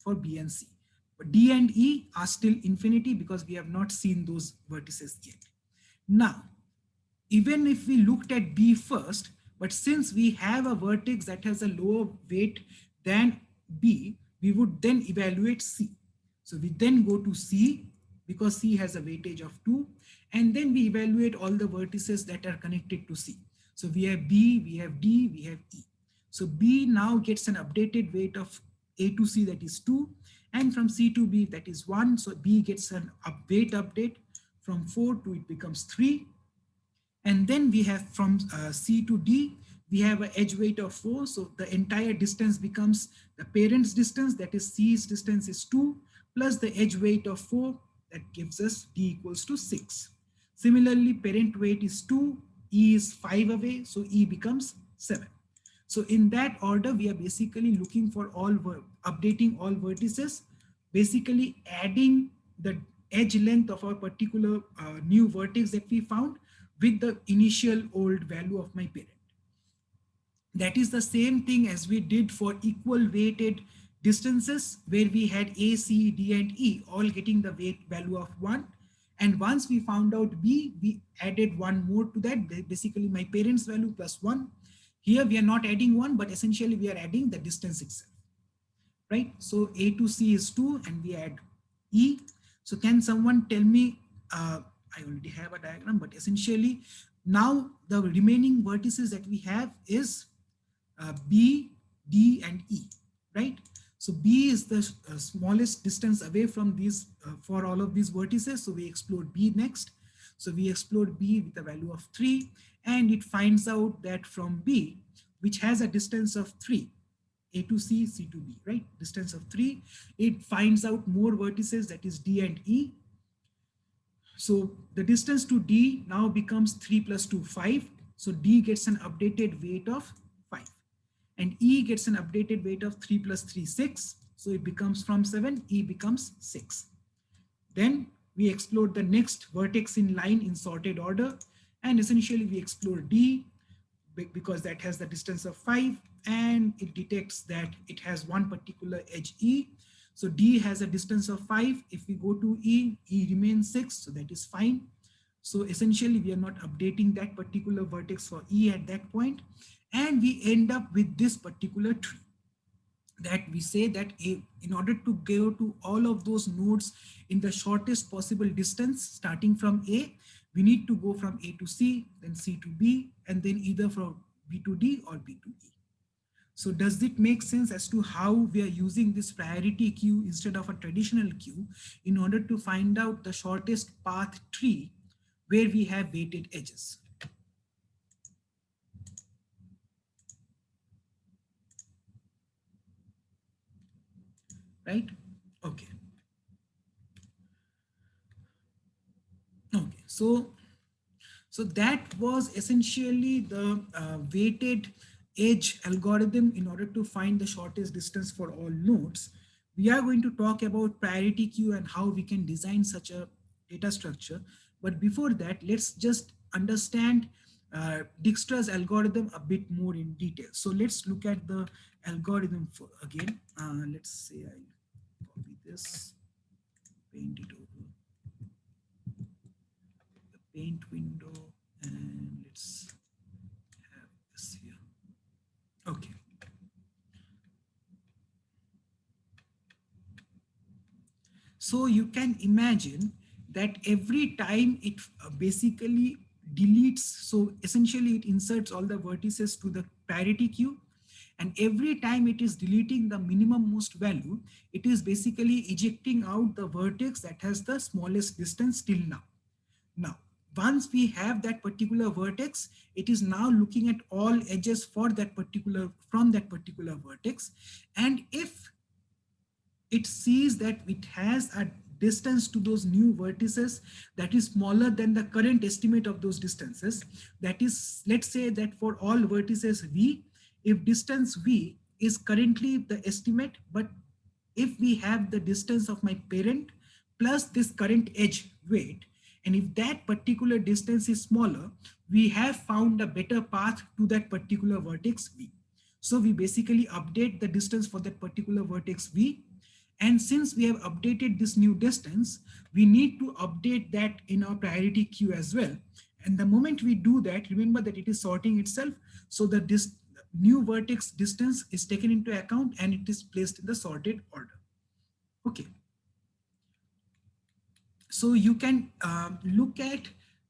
for B and C. But D and E are still infinity because we have not seen those vertices yet. Now, even if we looked at B first, but since we have a vertex that has a lower weight than B, we would then evaluate C. So we then go to C because C has a weightage of 2, and then we evaluate all the vertices that are connected to C. So we have B, we have D, we have E. So B now gets an updated weight of A to C, that is 2, and from C to B, that is 1. So B gets an weight update from 4 to it becomes 3. And then we have from C to D, we have an edge weight of 4. So the entire distance becomes the parent's distance, that is C's distance is 2, plus the edge weight of 4, that gives us D equals to 6. Similarly, parent weight is 2, E is 5 away, so E becomes 7. So in that order, we are basically looking for updating all vertices, basically adding the edge length of our particular new vertex that we found with the initial old value of my parent. That is the same thing as we did for equal weighted distances, where we had A, C, D, and E all getting the weight value of 1. And once we found out B, we added one more to that, basically my parent's value plus 1. Here we are not adding 1, but essentially we are adding the distance itself, right? So A to C is 2 and we add E. So can someone tell me, I already have a diagram, but essentially now the remaining vertices that we have is B, D, and E, right? So B is the smallest distance away from these for all of these vertices. So we explored B next. So we explored B with a value of 3, and it finds out that from B, which has a distance of 3, A to C, C to B, right? Distance of 3, it finds out more vertices, that is D and E. So the distance to D now becomes 3 plus 2, 5. So D gets an updated weight of 5. And E gets an updated weight of 3 plus 3, 6. So it becomes from 7, E becomes 6. Then we explored the next vertex in line in sorted order. And essentially we explore D because that has the distance of 5. And it detects that it has one particular edge E. So D has a distance of 5. If we go to E, E remains 6. So that is fine. So essentially we are not updating that particular vertex for E at that point. And we end up with this particular tree that we say that in order to go to all of those nodes in the shortest possible distance starting from A, we need to go from A to C, then C to B, and then either from B to D or B to E. So does it make sense as to how we are using this priority queue instead of a traditional queue in order to find out the shortest path tree where we have weighted edges? Right? Okay. Okay. So that was essentially the weighted edge algorithm in order to find the shortest distance for all nodes. We are going to talk about priority queue and how we can design such a data structure. But before that, let's just understand Dijkstra's algorithm a bit more in detail. So let's look at the algorithm again. Let's say I'll copy this, paint it over the paint window, and let's have this here. Okay. So you can imagine that every time it basically deletes, so essentially it inserts all the vertices to the priority queue, and every time it is deleting the minimum most value, it is basically ejecting out the vertex that has the smallest distance till now. Now, once we have that particular vertex, it is now looking at all edges for that particular, from that particular vertex. And if it sees that it has a distance to those new vertices that is smaller than the current estimate of those distances, that is, let's say that for all vertices V, if distance V is currently the estimate, but if we have the distance of my parent plus this current edge weight, and if that particular distance is smaller, we have found a better path to that particular vertex V. So we basically update the distance for that particular vertex V. And since we have updated this new distance, we need to update that in our priority queue as well. And the moment we do that, remember that it is sorting itself. So the new vertex distance is taken into account and it is placed in the sorted order. Okay. So you can look at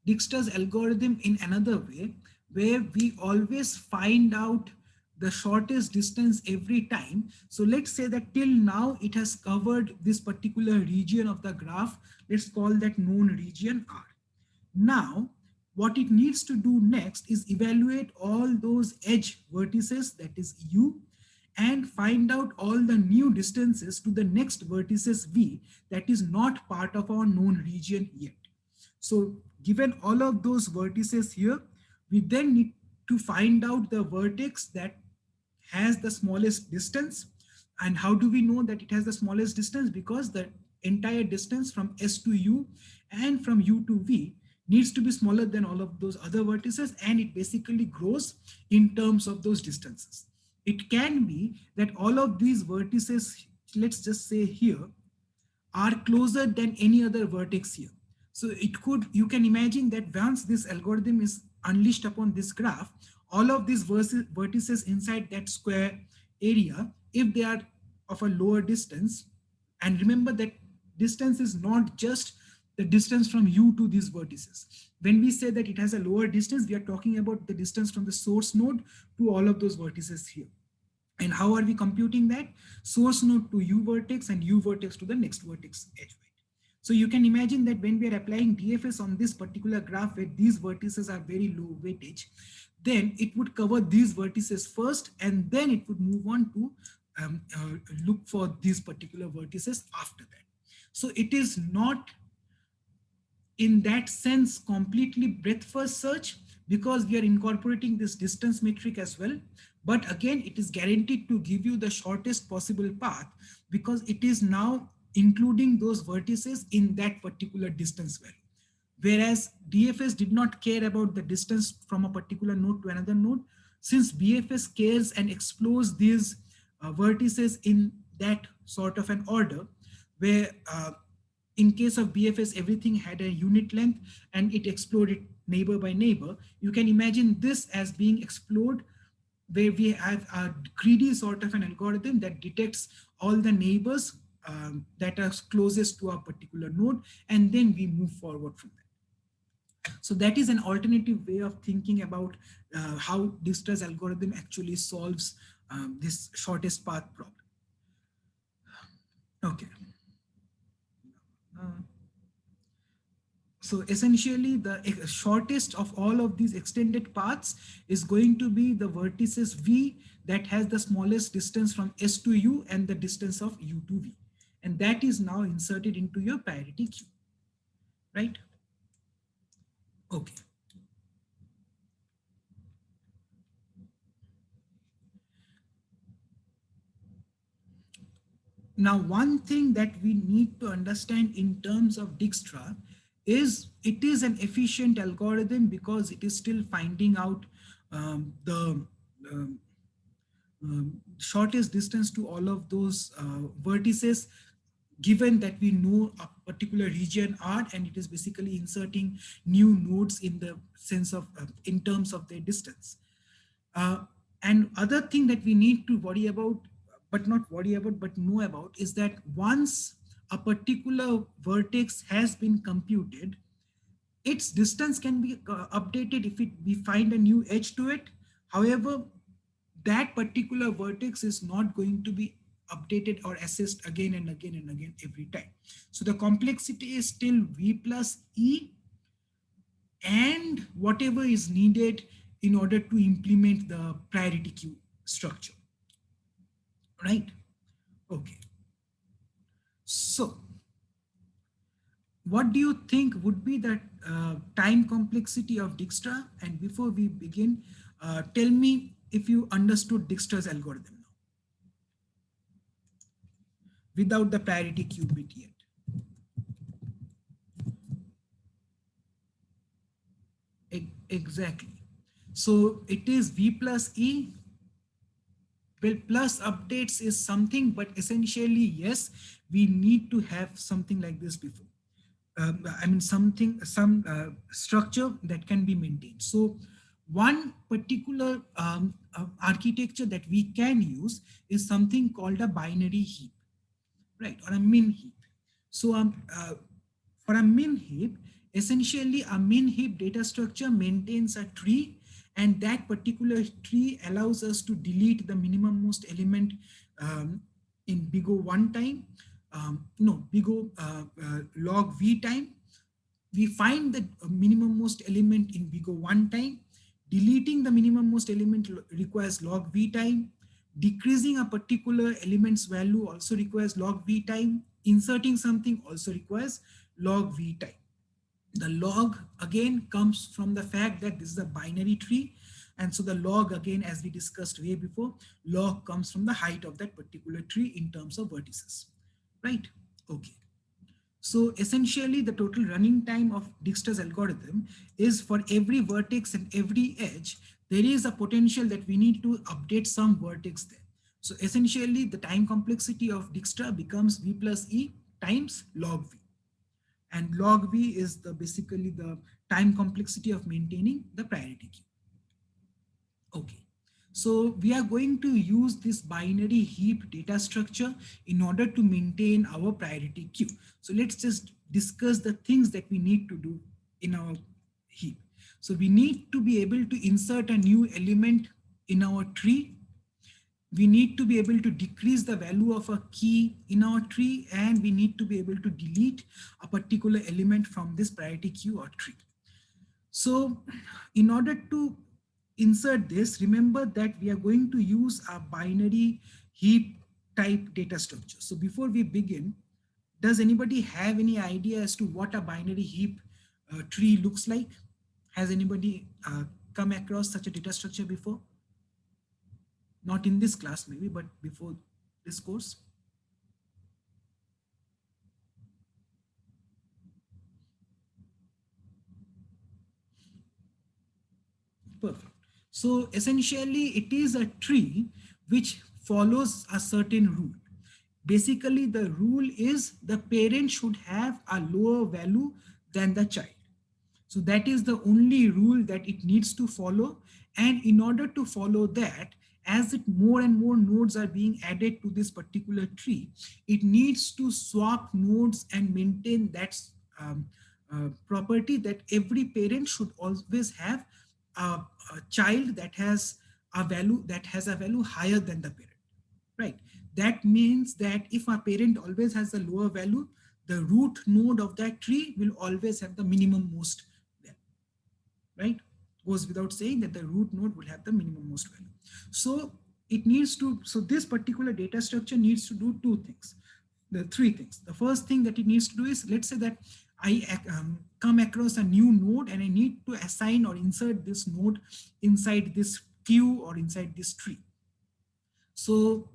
Dijkstra's algorithm in another way, where we always find out the shortest distance every time. So let's say that till now it has covered this particular region of the graph. Let's call that known region R. Now, what it needs to do next is evaluate all those edge vertices, that is U, and find out all the new distances to the next vertices V that is not part of our known region yet. So given all of those vertices here, we then need to find out the vertex that has the smallest distance. And how do we know that it has the smallest distance? Because the entire distance from S to U and from U to V needs to be smaller than all of those other vertices, and it basically grows in terms of those distances. It can be that all of these vertices, let's just say here, are closer than any other vertex here. So you can imagine that once this algorithm is unleashed upon this graph, all of these vertices inside that square area, if they are of a lower distance, and remember that distance is not just the distance from U to these vertices. When we say that it has a lower distance, we are talking about the distance from the source node to all of those vertices here. And how are we computing that? Source node to U vertex and U vertex to the next vertex edge weight. So you can imagine that when we are applying DFS on this particular graph where these vertices are very low weightage, then it would cover these vertices first, and then it would move on to look for these particular vertices after that. So it is not in that sense completely breadth first search, because we are incorporating this distance metric as well. But again, it is guaranteed to give you the shortest possible path, because it is now including those vertices in that particular distance value. Whereas DFS did not care about the distance from a particular node to another node. Since BFS cares and explores these vertices in that sort of an order, where in case of BFS, everything had a unit length and it explored neighbor by neighbor. You can imagine this as being explored where we have a greedy sort of an algorithm that detects all the neighbors that are closest to a particular node, and then we move forward from that. So that is an alternative way of thinking about how Dijkstra's algorithm actually solves this shortest path problem. Okay. So essentially, the shortest of all of these extended paths is going to be the vertices V that has the smallest distance from S to U and the distance of U to V. And that is now inserted into your priority queue, right? Okay. Now, one thing that we need to understand in terms of Dijkstra is it is an efficient algorithm because it is still finding out the um, shortest distance to all of those vertices, given that we know a particular region R, and it is basically inserting new nodes in the sense of in terms of their distance. And other thing that we need to worry about, but not worry about, but know about, is that once a particular vertex has been computed, its distance can be updated if we find a new edge to it. However, that particular vertex is not going to be updated or assessed again and again and again every time. So the complexity is still V plus E and whatever is needed in order to implement the priority queue structure, right? Okay. So what do you think would be the time complexity of Dijkstra? And before we begin, tell me if you understood Dijkstra's algorithm now, without the priority queue bit yet. Exactly. So it is V plus E Well, plus updates is something, but essentially, yes, we need to have something like this before. I mean, some structure that can be maintained. So one particular architecture that we can use is something called a binary heap, right? Or a min heap. So for a min heap, essentially a min heap data structure maintains a tree, and that particular tree allows us to delete the minimum most element in big O 1 time, no, big O log V time. We find the minimum most element in big O 1 time. Deleting the minimum most element requires log V time. Decreasing a particular element's value also requires log V time. Inserting something also requires log V time. The log again comes from the fact that this is a binary tree. And so the log, again, as we discussed way before, log comes from the height of that particular tree in terms of vertices, right? Okay. So essentially the total running time of Dijkstra's algorithm is for every vertex and every edge, there is a potential that we need to update some vertex there. So essentially the time complexity of Dijkstra becomes V plus E times log V. And log V is basically the time complexity of maintaining the priority queue. Okay. So we are going to use this binary heap data structure in order to maintain our priority queue. So let's just discuss the things that we need to do in our heap. So we need to be able to insert a new element in our tree. We need to be able to decrease the value of a key in our tree, and we need to be able to delete a particular element from this priority queue or tree. So in order to insert this, remember that we are going to use a binary heap type data structure. So before we begin, does anybody have any idea as to what a binary heap tree looks like? Has anybody come across such a data structure before? Not in this class maybe, but before this course. Perfect. So essentially it is a tree which follows a certain rule. Basically the rule is the parent should have a lower value than the child. So that is the only rule that it needs to follow. And in order to follow that, as more and more nodes are being added to this particular tree, it needs to swap nodes and maintain that property that every parent should always have a child that has a value higher than the parent, right? That means that if a parent always has a lower value, the root node of that tree will always have the minimum most value, right? Goes without saying that the root node will have the minimum most value. So it needs to, so this particular data structure needs to do three things. The first thing that it needs to do is, let's say that I come across a new node and I need to assign or insert this node inside this queue or inside this tree. So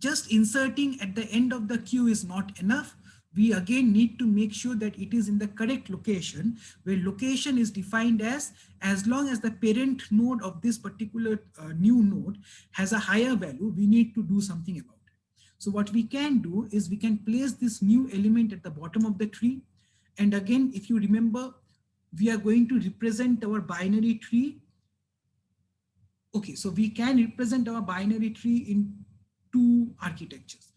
just inserting at the end of the queue is not enough. We again need to make sure that it is in the correct location, where location is defined as long as the parent node of this particular new node has a higher value, we need to do something about it. So what we can do is we can place this new element at the bottom of the tree. And again, if you remember, we are going to represent our binary tree. Okay, so we can represent our binary tree in two architectures.